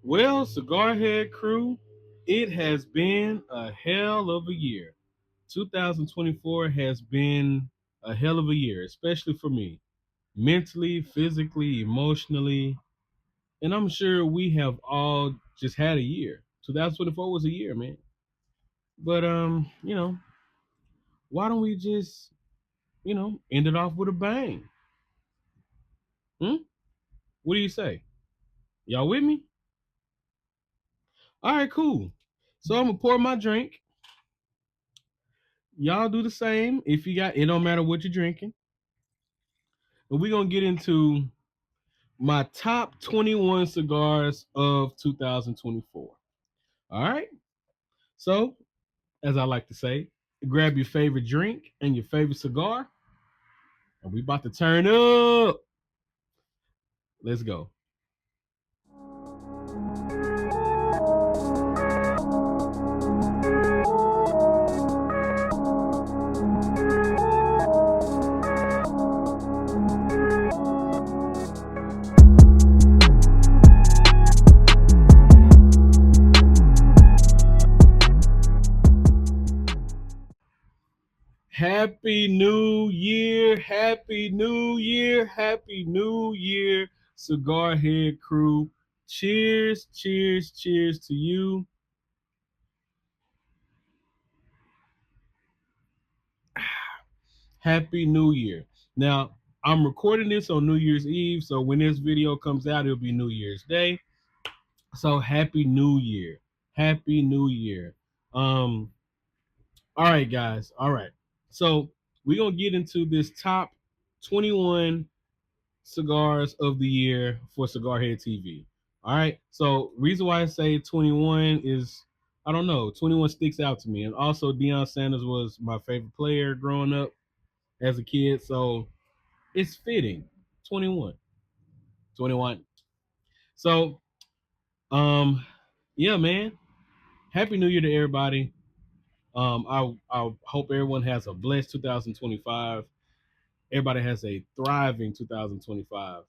Well, Cigar Head crew, it has been a hell of a year. 2024 has been a hell of a year, especially for me, mentally, physically, emotionally, and I'm sure we have all just had a year. 2024 was a year, man. But why don't we just, end it off with a bang? Hmm? What do you say? Y'all with me? All right, cool. So I'm gonna pour my drink. Y'all do the same. If you got, it don't matter what you're drinking. And we're gonna get into my top 21 cigars of 2024. All right. So, as I like to say, grab your favorite drink and your favorite cigar, and we about to turn up. Let's go. Happy New Year, Happy New Year, Happy New Year, Cigar Head crew. Cheers, cheers, cheers to you. Happy New Year. Now, I'm recording this on New Year's Eve, so when this video comes out, it'll be New Year's Day. So Happy New Year. Happy New Year. Um, all right, guys. All right. So we're gonna get into this top 21 cigars of the year for Cigar Head TV. All right. So reason why I say 21 is I don't know, 21 sticks out to me. And also Deion Sanders was my favorite player growing up as a kid. So it's fitting. 21. 21. So yeah, man. Happy New Year to everybody. I hope everyone has a blessed 2025. Everybody has a thriving 2025.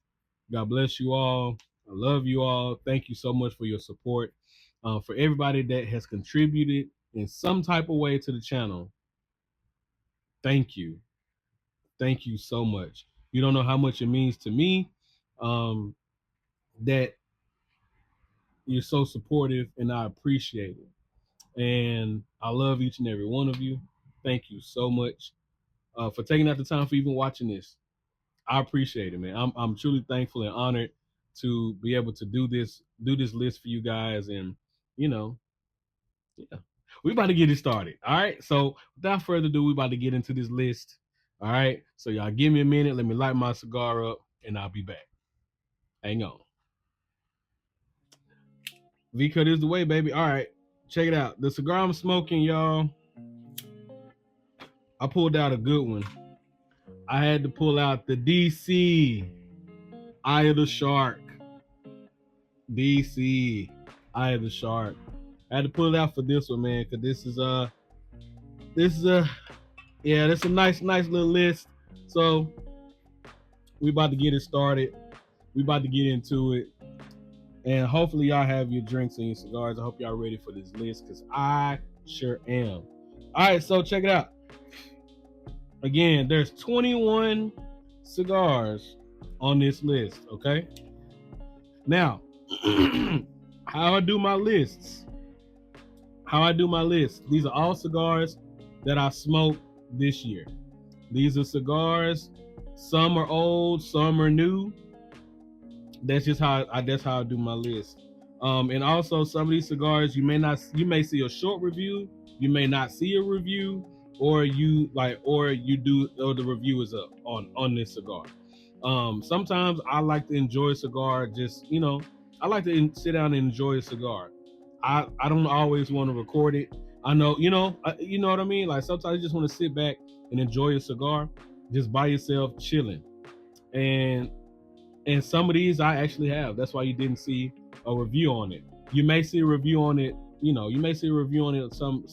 God bless you all. I love you all. Thank you so much for your support. For everybody that has contributed in some type of way to the channel, thank you. Thank you so much. You don't know how much it means to me um, that you're so supportive, and I appreciate it. And I love each and every one of you. Thank you so much for taking out the time for even watching this. I appreciate it, man. I'm truly thankful and honored to be able to do this list for you guys, and you know, yeah, we about to get it started. All right. So without further ado, we about to get into this list. All right. So y'all give me a minute. Let me light my cigar up, and I'll be back. Hang on. V cut is the way, baby. All right. Check it out. The cigar I'm smoking, y'all. I pulled out a good one. I had to pull out the DC Eye of the Shark. DC Eye of the Shark. I had to pull it out for this one, man, because this is yeah, that's a nice little list. So we about to get it started. We about to get into it. And hopefully y'all have your drinks and your cigars. I hope y'all ready for this list, because I sure am. All right, so check it out. Again, there's 21 cigars on this list, okay? Now, how I do my lists. These are all cigars that I smoked this year. These are cigars. Some are old, some are new. That's just how I do my list. And also some of these cigars you may see a short review, you may not see a review, or the review is up on this cigar. Sometimes I like to enjoy a cigar. I like to sit down and enjoy a cigar. I don't always want to record it. I know, you know what I mean. Like sometimes you just want to sit back and enjoy a cigar, just by yourself, chilling. And some of these I actually have. That's why you didn't see a review on it. You may see a review on it. You may see a review on it some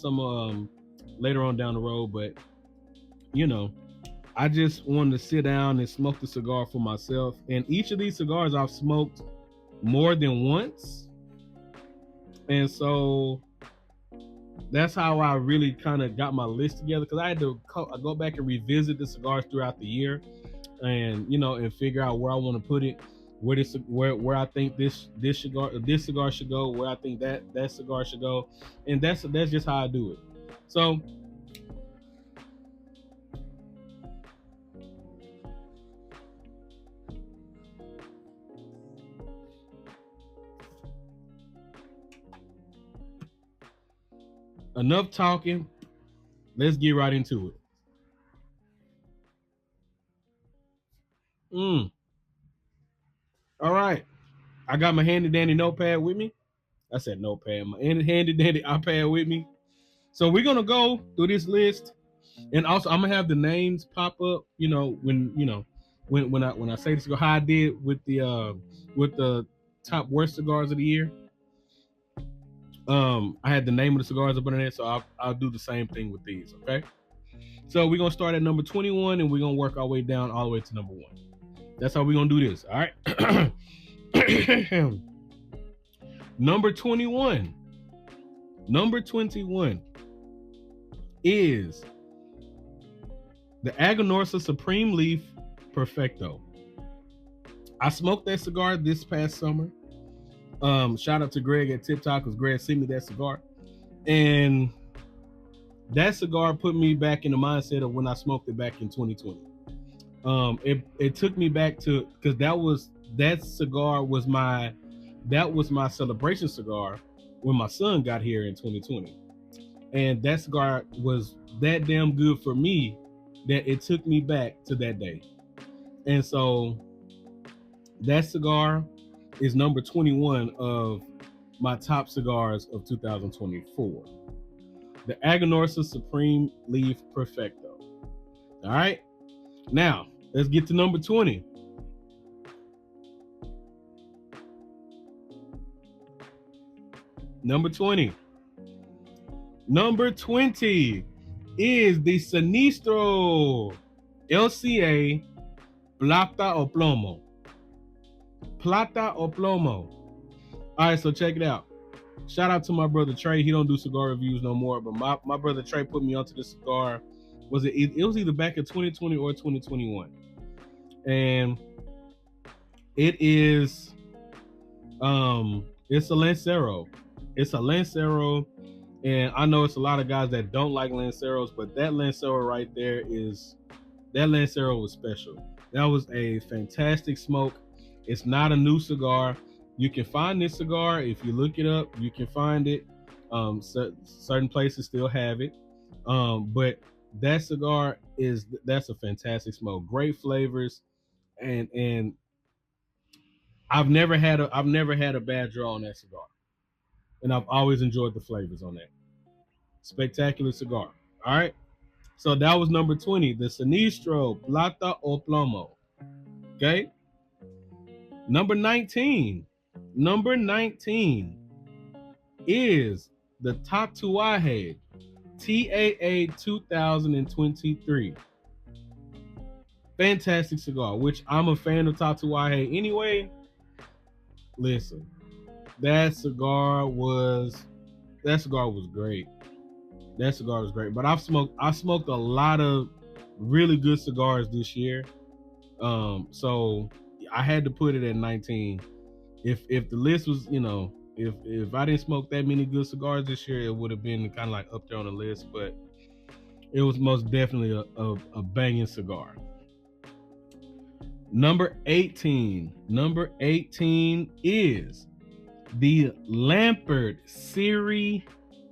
later on down the road. But you know, I just wanted to sit down and smoke the cigar for myself. And each of these cigars I've smoked more than once. And so that's how I really kind of got my list together, because I had to go back and revisit the cigars throughout the year, and and figure out where I want to put it, where I think this cigar should go, where I think that cigar should go, and that's just how I do it. So enough talking. Let's get right into it. All right. I got my handy dandy notepad with me. I said notepad. My handy dandy iPad with me. So we're gonna go through this list, and also I'm gonna have the names pop up. When I say this, how I did with the top worst cigars of the year. I had the name of the cigars up on there, so I'll do the same thing with these. Okay. So we're gonna start at number 21, and we're gonna work our way down all the way to number 1. That's how we're gonna do this. All right. Number 21. Number 21 is the Aganorsa Supreme Leaf Perfecto. I smoked that cigar this past summer. Shout out to Greg at Tip Top, because Greg sent me that cigar. And that cigar put me back in the mindset of when I smoked it back in 2020. It took me back to, because that cigar was my celebration cigar when my son got here in 2020. And that cigar was that damn good for me that it took me back to that day. And so that cigar is number 21 of my top cigars of 2024. The Aganorsa Supreme Leaf Perfecto. All right. Now, let's get to number 20. Number 20. Number 20 is the Siniestro LCA Plata o Plomo. Plata o Plomo. All right, so check it out. Shout out to my brother Trey. He don't do cigar reviews no more, but my brother Trey put me onto this cigar. It was either back in 2020 or 2021. And it is it's a Lancero. It's a Lancero. And I know it's a lot of guys that don't like Lanceros, but that Lancero right there that Lancero was special. That was a fantastic smoke. It's not a new cigar. You can find this cigar. If you look it up, you can find it. Certain places still have it. But that cigar that's a fantastic smoke. Great flavors. And I've never had a bad draw on that cigar. And I've always enjoyed the flavors on that. Spectacular cigar. All right. So that was number 20, the Siniestro Plata o Plomo. Okay. Number 19. Number 19 is the Tatuaje TAA 2023. Fantastic cigar, which I'm a fan of Tatuaje anyway. Listen, that cigar was great. That cigar was great. But I smoked a lot of really good cigars this year. So I had to put it at 19. If the list was, if I didn't smoke that many good cigars this year, it would have been kind of like up there on the list, but it was most definitely a banging cigar. Number 18 is the Lampert Serie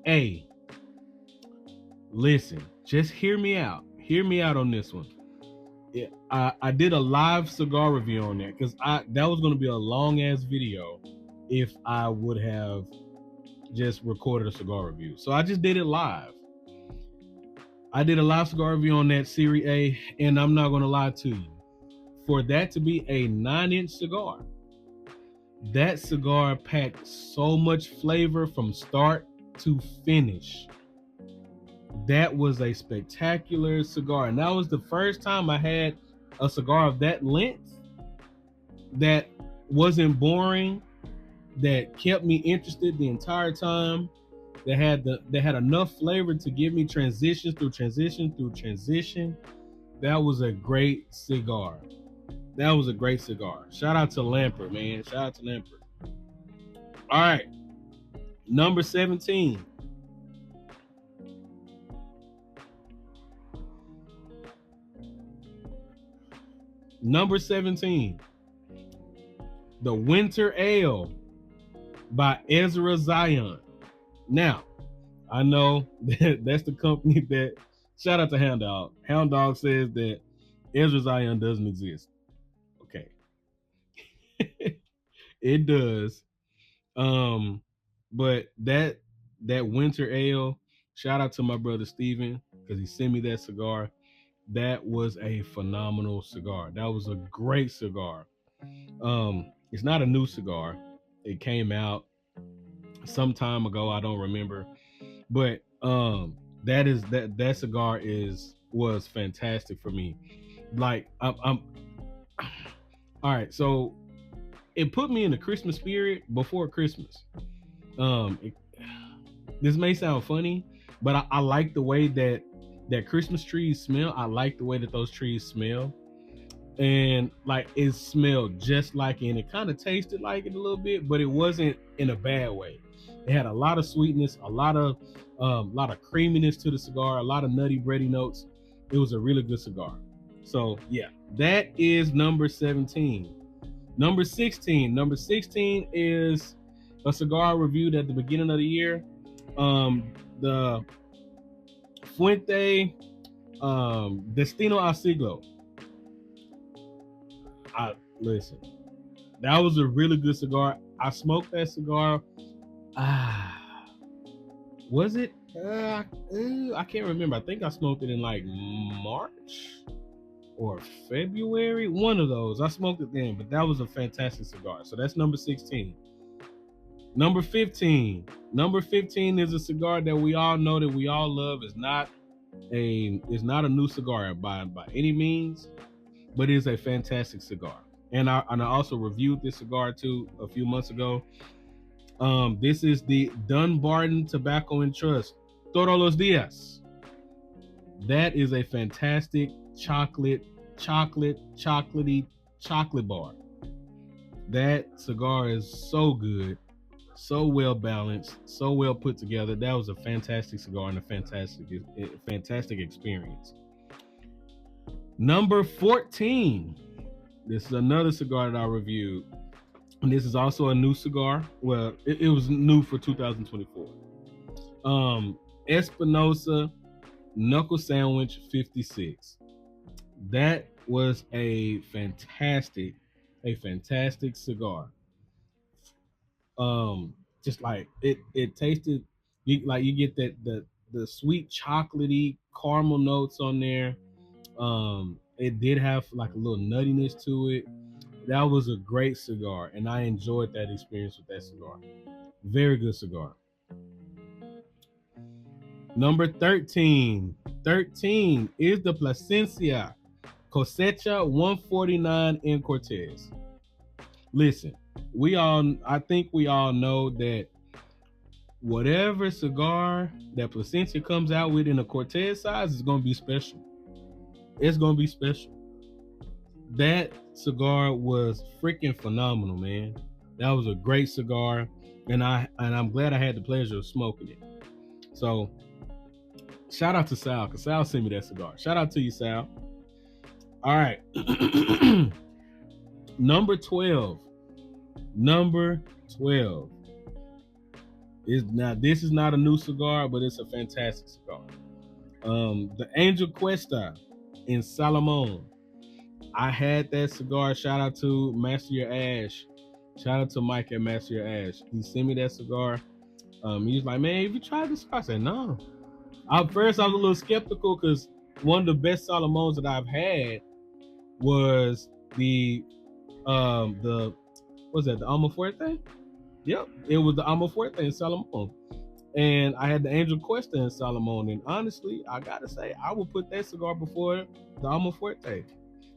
A. Listen, just hear me out. Hear me out on this one. I did a live cigar review on that, because that was going to be a long ass video if I would have just recorded a cigar review. So I just did it live. I did a live cigar review on that Serie A, and I'm not going to lie to you. For that to be a 9-inch cigar, that cigar packed so much flavor from start to finish. That was a spectacular cigar, and that was the first time I had a cigar of that length that wasn't boring, that kept me interested the entire time. That had enough flavor to give me transition through transition. That was a great cigar. That was a great cigar. Shout out to Lampert, man. Shout out to Lampert. All right, number 17. Number 17, the Winter Ale by Ezra Zion. Now, I know that's the company that, shout out to Hound Dog. Hound Dog says that Ezra Zion doesn't exist. Okay. It does. But that Winter Ale, shout out to my brother Steven, because he sent me that cigar. That was a phenomenal cigar. That was a great cigar. It's not a new cigar. It came out some time ago. I don't remember, but that cigar was fantastic for me. Like I'm all right. So it put me in the Christmas spirit before Christmas. This may sound funny, but I like the way that Christmas trees smell. I like the way that those trees smell. And like it smelled just like it, and it kind of tasted like it a little bit, but it wasn't in a bad way. It had a lot of sweetness, a lot of creaminess to the cigar, a lot of nutty bready notes. It was a really good cigar. So yeah, that is number 17. Number 16. Number 16 is a cigar reviewed at the beginning of the year. The Fuente Destino Al Siglo. Listen, that was a really good cigar. I smoked that cigar. Was it? I can't remember. I think I smoked it in like March or February. One of those. I smoked it then, but that was a fantastic cigar. So that's number 16. Number 15. Number 15 is a cigar that we all know, that we all love. It's not a new cigar by any means, but it is a fantastic cigar. And I also reviewed this cigar too a few months ago. This is the Dunbarton Tobacco and Trust Todos los Días. That is a fantastic chocolatey chocolate bar. That cigar is so good, so well balanced, so well put together. That was a fantastic cigar and a fantastic experience. Number 14. This is another cigar that I reviewed. And this is also a new cigar. Well, it was new for 2024. Espinosa Knuckle Sandwich 56. That was a fantastic cigar. Just like it tasted, you get that the sweet chocolatey caramel notes on there. It did have like a little nuttiness to it. That was a great cigar, and I enjoyed that experience with that cigar. Very good cigar. Number 13. 13 is the Plasencia Cosecha 149 in Cortez. Listen, I think we all know that whatever cigar that Plasencia comes out with in a Cortez size is going to be special. It's going to be special. That cigar was freaking phenomenal, man. That was a great cigar, and I'm glad I had the pleasure of smoking it. So, shout out to Sal, because Sal sent me that cigar. Shout out to you, Sal. All right. Number 12. Number 12 is, now this is not a new cigar, but it's a fantastic cigar. The Angel Cuesta in Salomon. I had that cigar. Shout out to Master Your Ash. Shout out to Mike at Master Your Ash. He sent me that cigar. He was like, man, have you tried this cigar? I said, no. At first, I was a little skeptical because one of the best Salomons that I've had was the Alma Fuerte? Yep, it was the Alma Fuerte in Salomon. And I had the Angel Cuesta in Salomon. And honestly, I gotta say, I would put that cigar before the Alma Fuerte.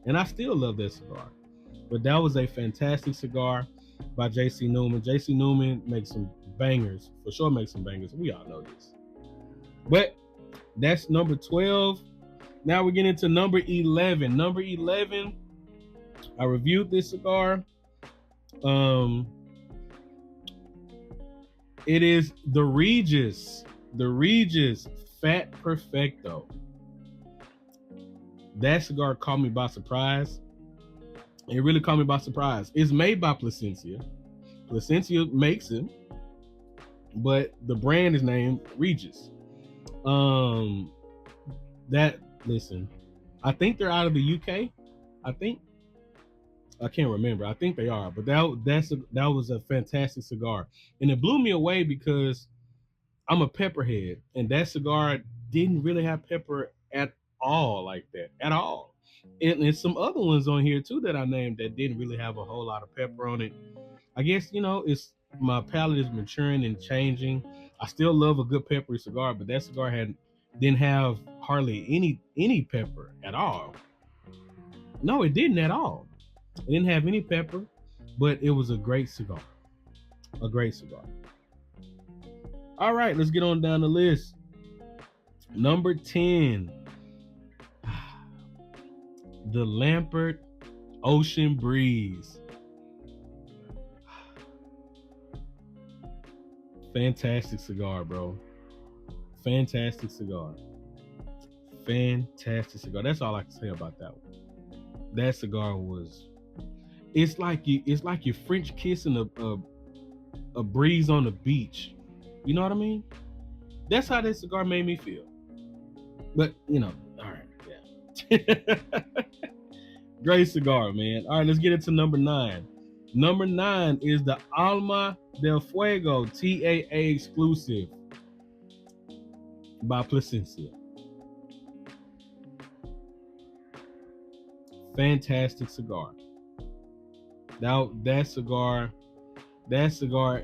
And I still love that cigar. But that was a fantastic cigar. by JC Newman. JC Newman makes some bangers, for sure makes some bangers. We all know this. But that's number 12. Now we're getting to number 11. Number 11, I reviewed this cigar. It is the Regius Fat Perfecto. That cigar caught me by surprise. It really caught me by surprise. It's made by Plasencia. Plasencia makes it, but the brand is named Regius. Listen, I think they're out of the UK. I can't remember. I think they are, but that was a fantastic cigar, and it blew me away because I'm a pepperhead, and that cigar didn't really have pepper at all, like that at all. And some other ones on here too that I named that didn't really have a whole lot of pepper on it. I guess it's my palate is maturing and changing. I still love a good peppery cigar, but that cigar didn't have hardly any pepper at all. No, it didn't at all. It didn't have any pepper, but it was a great cigar. A great cigar. All right, let's get on down the list. Number 10, the Lampert Ocean Breeze. Fantastic cigar, bro. Fantastic cigar. Fantastic cigar. That's all I can say about that one. That cigar was. It's like you're French kissing a breeze on the beach. You know what I mean? That's how this cigar made me feel. But all right, yeah. Great cigar, man. All right, let's get into number 9. Number 9 is the Alma Del Fuego TAA exclusive by Plasencia. Fantastic cigar. Now that cigar,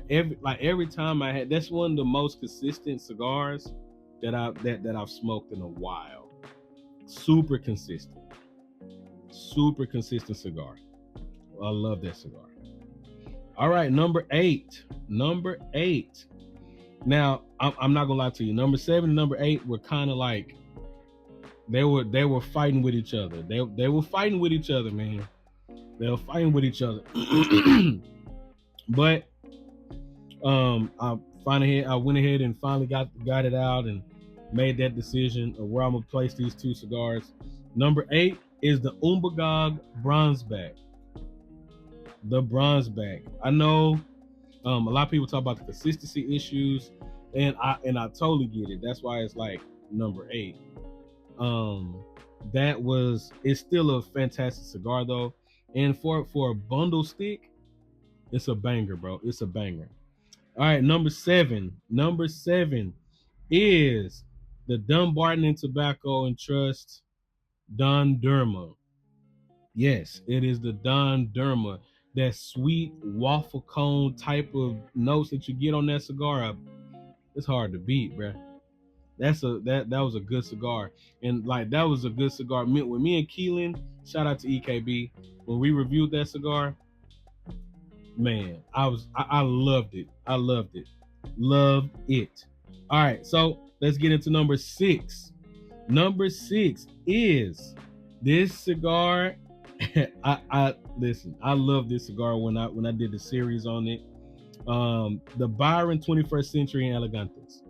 every time I had, that's one of the most consistent cigars that I've smoked in a while. Super consistent cigar. I love that cigar. All right, number 8. Now I'm not gonna lie to you. Number 7 and number 8 were kind of like they were fighting with each other. They were fighting with each other, man. They were fighting with each other. But I went ahead and finally got it out and made that decision of where I'm gonna place these two cigars. Number 8 is the Umbagog Bronzeback. The Bronzeback. I know a lot of people talk about the consistency issues, and I totally get it. That's why it's like number 8. It's still a fantastic cigar though, and for a bundle stick, it's a banger, bro. It's a banger. All right, number 7 is the Dumbarton and Tobacco and Trust Dondurma. Yes, it is the Dondurma. That sweet waffle cone type of notes that you get on that cigar, it's hard to beat, bro. That was a good cigar, and like that was a good cigar. With me and Keelan, shout out to EKB, when we reviewed that cigar, man, I loved it. Loved it. All right, so let's get into number 6. Number 6 is this cigar. I love this cigar when I did the series on it. The Byron 21st Century Elegantes.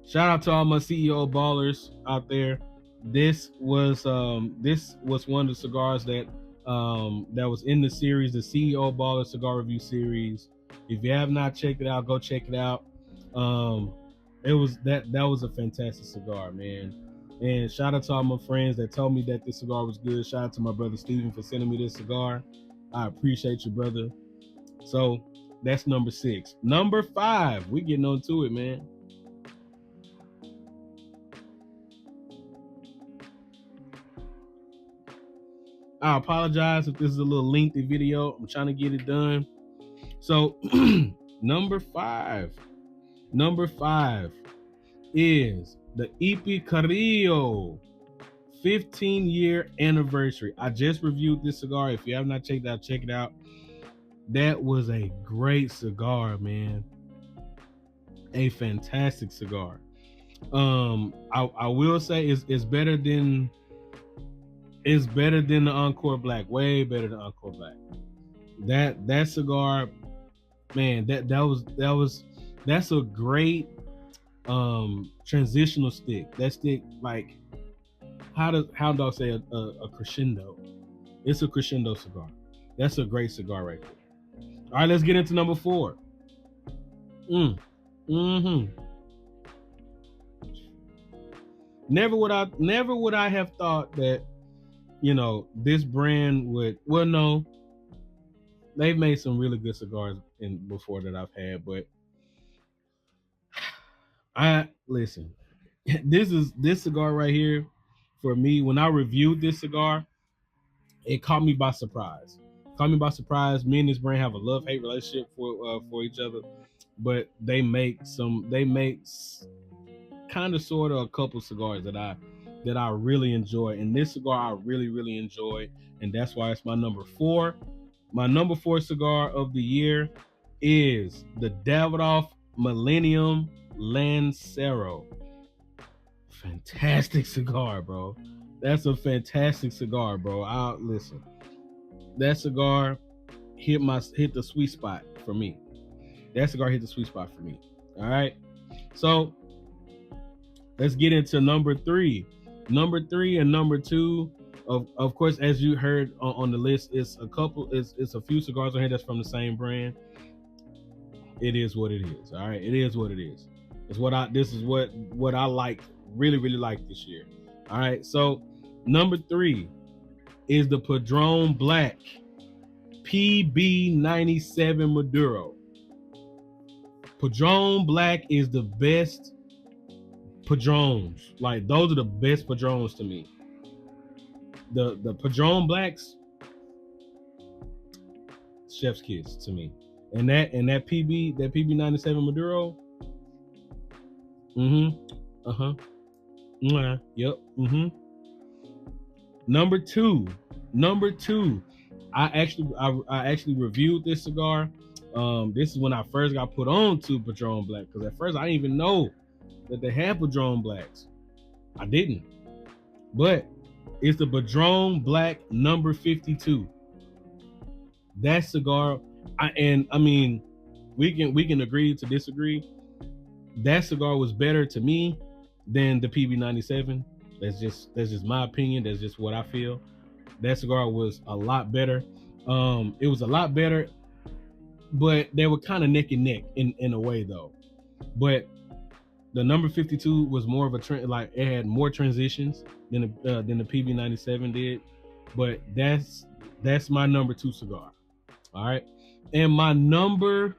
Shout out to all my CEO ballers out there. This was one of the cigars that was in the series, the CEO Baller Cigar Review series. If you have not checked it out, go check it out. It was that was a fantastic cigar, man. And shout out to all my friends that told me that this cigar was good. Shout out to my brother Steven for sending me this cigar. I appreciate you, brother. So that's number 6. Number 5, we getting on to it, man. I apologize if this is a little lengthy video. I'm trying to get it done. So number 5 is the EP Carrillo 15-year anniversary. I just reviewed this cigar. If you have not checked it out, check it out. That was a great cigar, man. A fantastic cigar. I will say it's better than the Encore Black. Way better than Encore Black. That cigar, man, that's a great transitional stick. That stick, like, how do I say a crescendo? It's a crescendo cigar. That's a great cigar right there. All right, let's get into number 4. Mm-hmm. Never would I have thought that, this brand would. Well, no, they've made some really good cigars before that I've had, but I listen. This cigar right here, for me, when I reviewed this cigar, it caught me by surprise. Caught me by surprise. Me and this brand have a love-hate relationship for each other, but they make kind of sort of a couple cigars that I really enjoy, and this cigar I really enjoy, and that's why it's my number 4. My number 4 cigar of the year is the Davidoff Millenium Lancero. Fantastic cigar, bro. That's a fantastic cigar, bro. Listen. That cigar hit the sweet spot for me. That cigar hit the sweet spot for me. All right. So let's get into number 3. Number 3 and number 2. Of course, as you heard on the list, it's a few cigars on here that's from the same brand. It is what it is. All right. It is what it is. This is what I like, really like this year. All right. So number 3 is the Padron Black PB97 Maduro. Padron Black is the best Padrones. Like, those are the best Padrones to me. The Padron Blacks, chef's kiss to me. And that PB97 Maduro. Yep. Number two, I actually reviewed this cigar. This is when I first got put on to Padron Black, because at first I didn't even know that they had Padron Blacks. I didn't. But it's the Padron Black number 52. That cigar, we can agree to disagree. That cigar was better to me than the PB97. That's just my opinion. That's just what I feel. That cigar was a lot better. It was a lot better, but they were kind of neck and neck in a way, though. But the number 52 was more of a trend, like it had more transitions than the PB97 did. But that's my number 2 cigar. All right, and my number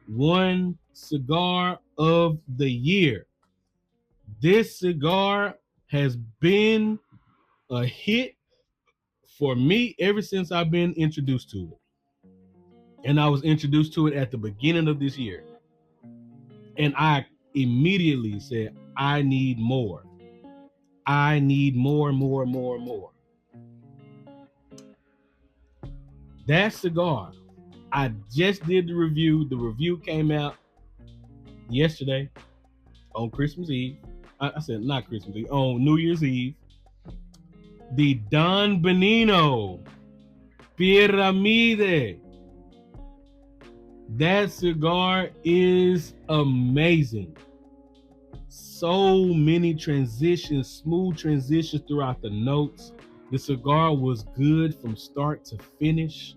1 cigar of the year. This cigar has been a hit for me ever since I've been introduced to it. And I was introduced to it at the beginning of this year. And I immediately said, I need more. I need more. That cigar, I just did the review. The review came out yesterday on Christmas Eve. I said not Christmas Eve, on New Year's Eve. The Don Benigno Pirámide. That cigar is amazing. So many transitions, smooth transitions throughout the notes. The cigar was good from start to finish.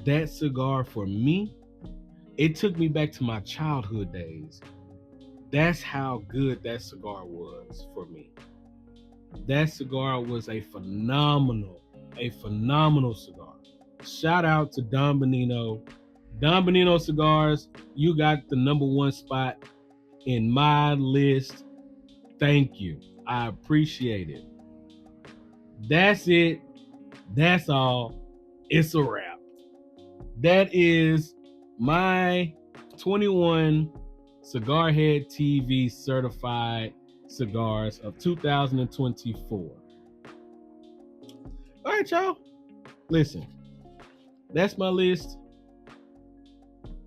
That cigar, for me, it took me back to my childhood days. That's how good that cigar was for me. That cigar was a phenomenal cigar. Shout out to Don Benigno. Don Benigno Cigars, you got the number 1 spot in my list. Thank you. I appreciate it. That's it. That's all. It's a wrap. That is my 21 Cigar Head TV certified cigars of 2024. All right, y'all. Listen, that's my list.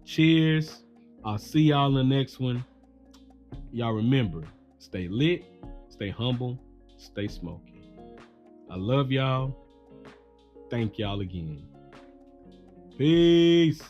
Cheers. I'll see y'all in the next one. Y'all remember, stay lit, stay humble, stay smoky. I love y'all. Thank y'all again. Peace.